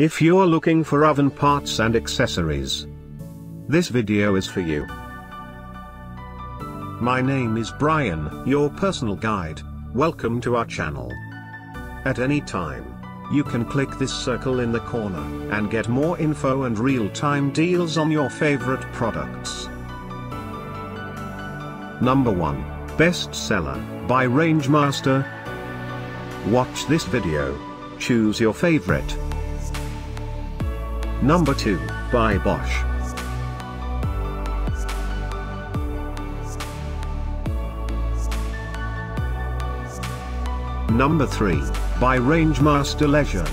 If you're looking for oven parts and accessories, this video is for you. My name is Brian, your personal guide. Welcome to our channel. At any time, you can click this circle in the corner and get more info and real-time deals on your favorite products. Number 1, Bestseller, by Rangemaster. Watch this video. Choose your favorite. Number 2, by Bosch. Number 3, by Rangemaster Leisure.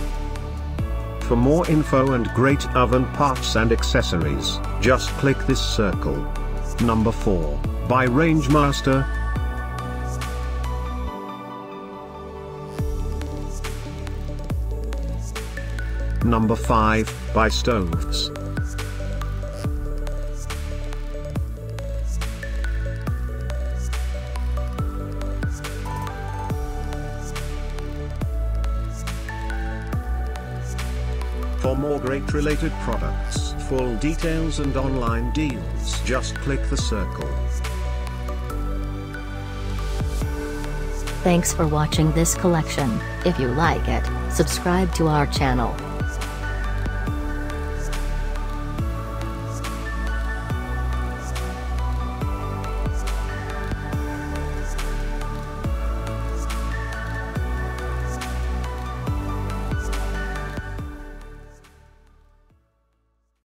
For more info and great oven parts and accessories, just click this circle. Number 4, by Rangemaster. Number 5, by Stoves. For more great related products, full details and online deals, just click the circle. Thanks for watching this collection. If you like it, subscribe to our channel.